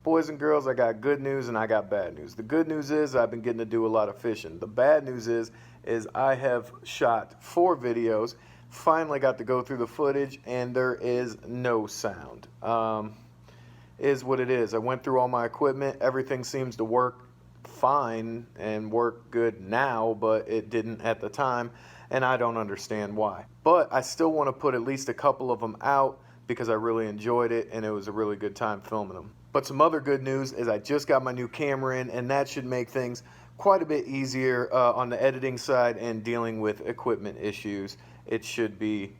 Boys and girls, I got good news and I got bad news. The good news is I've been getting to do a lot of fishing. The bad news is I have shot 4 videos, finally got to go through the footage, and there is no sound. Is what it is. I went through all my equipment. Everything seems to work fine and work good now, but it didn't at the time, and I don't understand why. But I still want to put at least a couple of them out because I really enjoyed it and it was a really good time filming them. But some other good news is I just got my new camera in, and that should make things quite a bit easier on the editing side and dealing with equipment issues. It should be.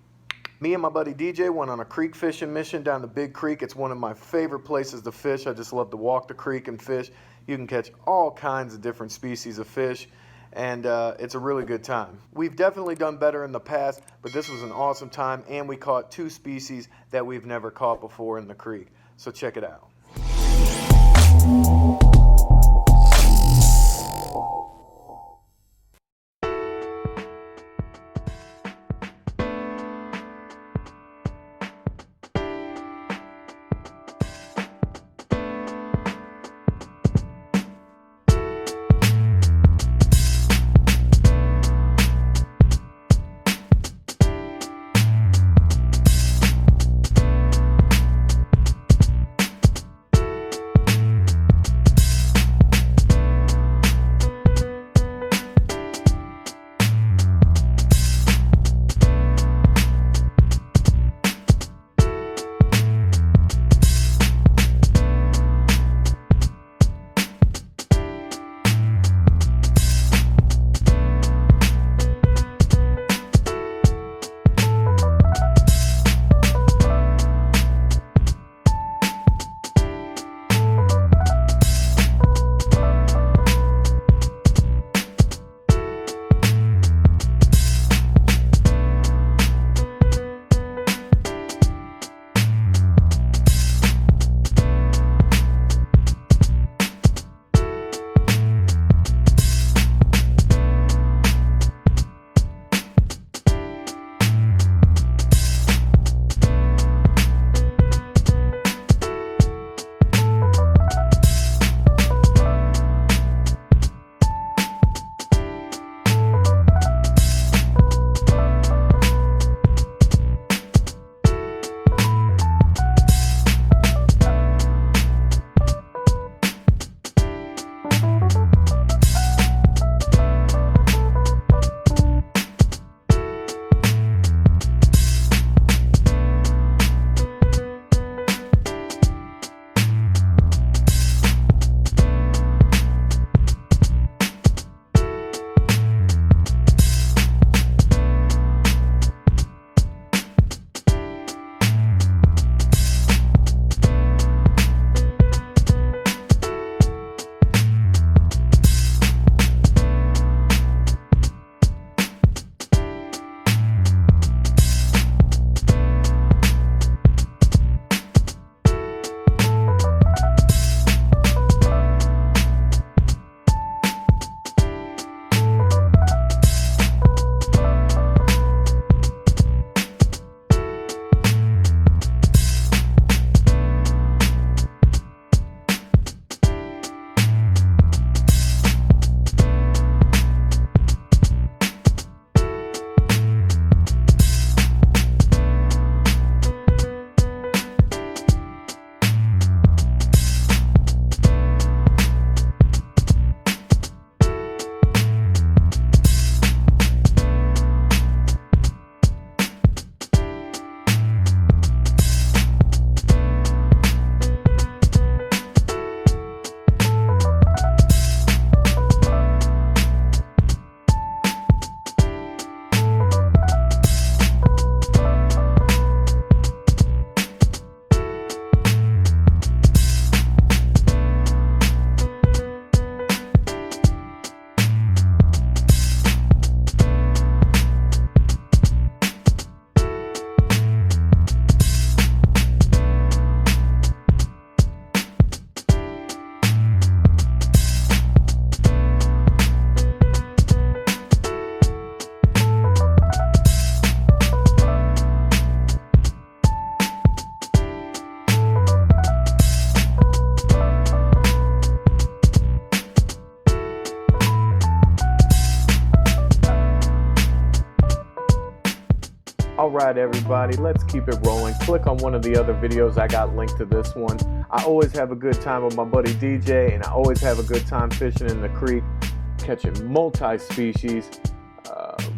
Me and my buddy DJ went on a creek fishing mission down the Big Creek. It's one of my favorite places to fish. I just love to walk the creek and fish. You can catch all kinds of different species of fish, and it's a really good time. We've definitely done better in the past, but this was an awesome time, and we caught 2 species that we've never caught before in the creek. So check it out. All right, everybody, let's keep it rolling. Click on one of the other videos. I got linked to this one. I always have a good time with my buddy DJ, and I always have a good time fishing in the creek, catching multi-species,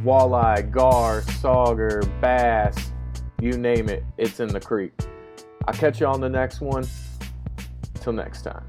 walleye, gar, sauger, bass, you name it, it's in the creek. I'll catch you on the next one. Till next time.